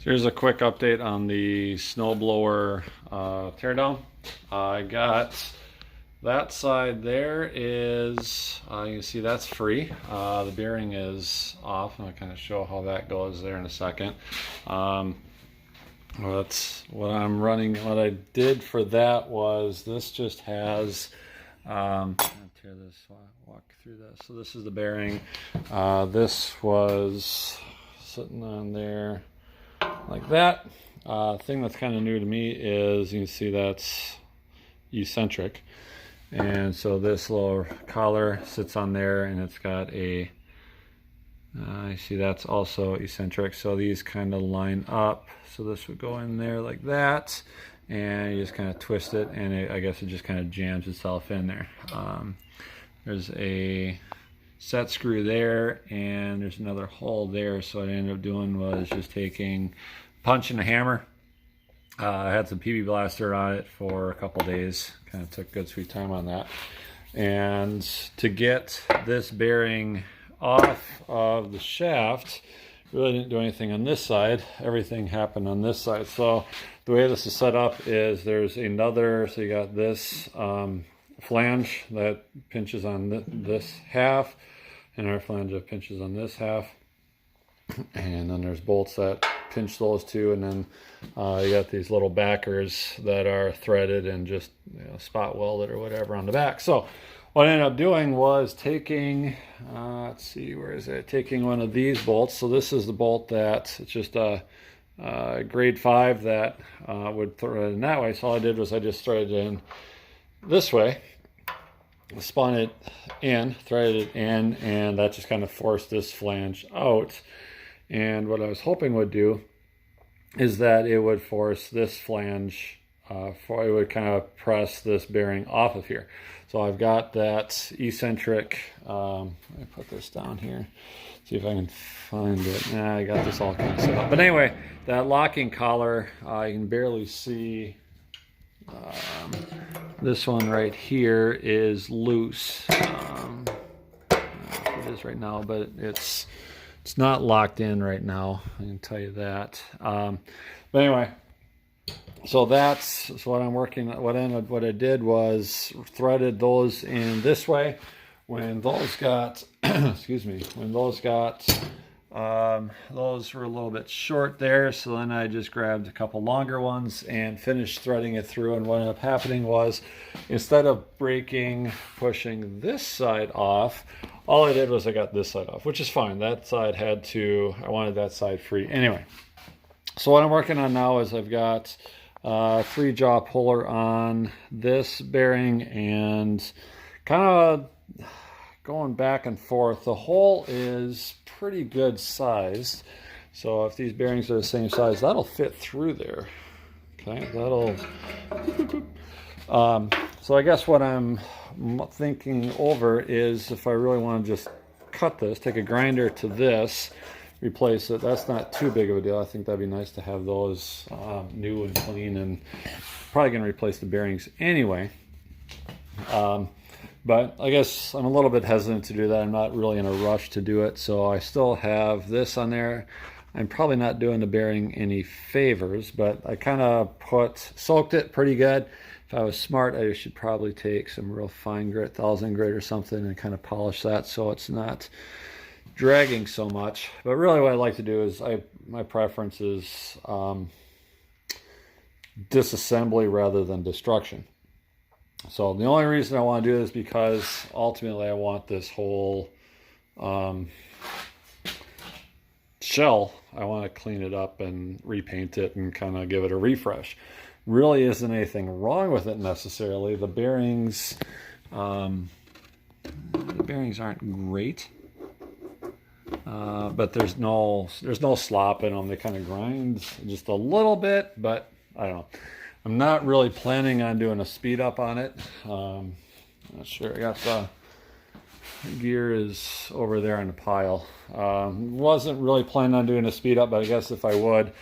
So here's a quick update on the Snowblower teardown. I got that side there is, you can see that's free. The bearing is off, and I'll kind of show how that goes there in a second. That's what I'm running. What I did for that was this just has, I'll tear this, walk through this. So this is the bearing. This was sitting on there like that. Thing that's kind of new to me is you can see that's eccentric, and so this little collar sits on there, and it's got a I see that's also eccentric, so these kind of line up, so this would go in there like that, and you just kind of twist it, and I guess it just kind of jams itself in there. There's a set screw there, and there's another hole there, so what I ended up doing was just taking a punch and a hammer. I had some PB Blaster on it for a couple days, kind of took good sweet time on that, and to get this bearing off of the shaft, really didn't do anything on this side. Everything happened on this side. So the way this is set up is there's another, so you got this flange that pinches on this half, and our flange that pinches on this half, and then there's bolts that pinch those two, and then you got these little backers that are threaded and just spot welded or whatever on the back. So what I ended up doing was taking, let's see, where is it? Taking one of these bolts. So this is the bolt that, it's just a grade 5 that would thread in that way. So all I did was I just threaded it in this way, spun it in, threaded it in, and that just kind of forced this flange out. And what I was hoping would do is that it would force this flange, it would kind of press this bearing off of here. So I've got that eccentric, let me put this down here, see if I can find it. I got this all kind of set up. But anyway, that locking collar, you can barely see. This one right here is loose. It is right now, but it's not locked in right now, I can tell you that. But anyway, so that's what I'm working on. What I did was threaded those in this way. When those got, excuse me, when those got, those were a little bit short there, so then I just grabbed a couple longer ones and finished threading it through. And what ended up happening was, instead of pushing this side off, all I did was I got this side off, which is fine. That side I wanted that side free. Anyway, so what I'm working on now is I've got 3-jaw puller on this bearing and kind of going back and forth. The hole is pretty good sized, so if these bearings are the same size, that'll fit through there. Okay, that'll so I guess what I'm thinking over is if I really want to just cut this, take a grinder to this, replace it. That's not too big of a deal. I think that'd be nice to have those new and clean, and probably going to replace the bearings anyway. But I guess I'm a little bit hesitant to do that. I'm not really in a rush to do it, so I still have this on there. I'm probably not doing the bearing any favors, but I kind of soaked it pretty good. If I was smart, I should probably take some real fine grit, 1000 grit or something, and kind of polish that so it's not dragging so much. But really what I like to do is, my preference is disassembly rather than destruction. So the only reason I want to do this is because ultimately I want this whole shell, I want to clean it up and repaint it and kind of give it a refresh. Really isn't anything wrong with it necessarily. The bearings aren't great, but there's no slop in them. They kind of grind just a little bit, but I don't know. I'm not really planning on doing a speed up on it. Not sure. I got the gear is over there in the pile. Wasn't really planning on doing a speed up, but I guess if I would,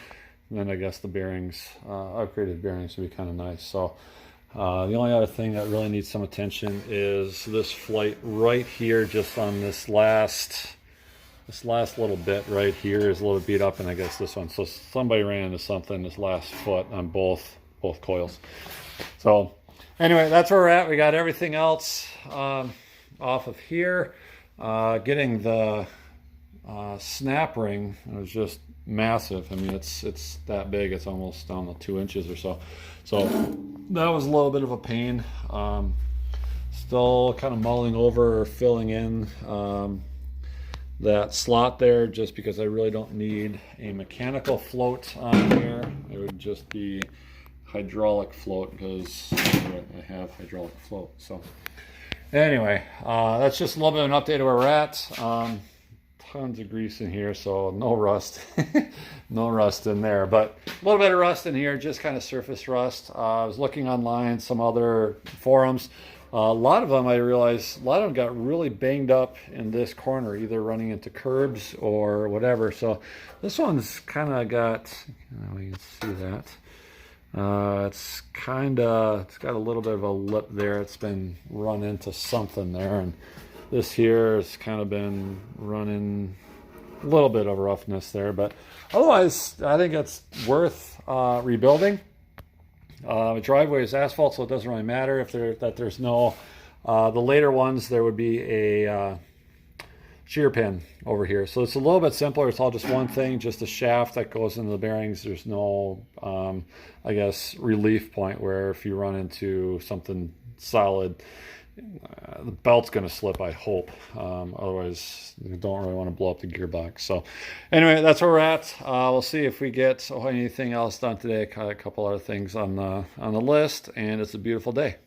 then I guess the bearings, upgraded bearings would be kind of nice. So the only other thing that really needs some attention is this flight right here, just on this last This last little bit right here is a little beat up, and I guess this one. So somebody ran into something this last foot on both coils. So anyway, that's where we're at. We got everything else off of here. Getting the snap ring was just massive. I mean, it's that big. It's almost, I don't know, 2 inches or so. So that was a little bit of a pain. Still kind of mulling over or filling in that slot there, just because I really don't need a mechanical float on here. It would just be hydraulic float, because I have hydraulic float. So anyway, that's just a little bit of an update of where we're at. Tons of grease in here, so no rust. No rust in there, but a little bit of rust in here, just kind of surface rust. I was looking online, some other forums. A lot of them, I realized, a lot of them got really banged up in this corner, either running into curbs or whatever. So this one's kind of got, you can see that. It's got a little bit of a lip there. It's been run into something there, and this here has kind of been running a little bit of roughness there, but otherwise I think it's worth rebuilding. The driveway is asphalt, so it doesn't really matter if there's no, the later ones, there would be a shear pin over here. So it's a little bit simpler. It's all just one thing, just a shaft that goes into the bearings. There's no, I guess, relief point where if you run into something solid, the belt's going to slip, I hope. Otherwise, you don't really want to blow up the gearbox. So anyway, that's where we're at. We'll see if we get anything else done today. Got a couple other things on the list, and it's a beautiful day.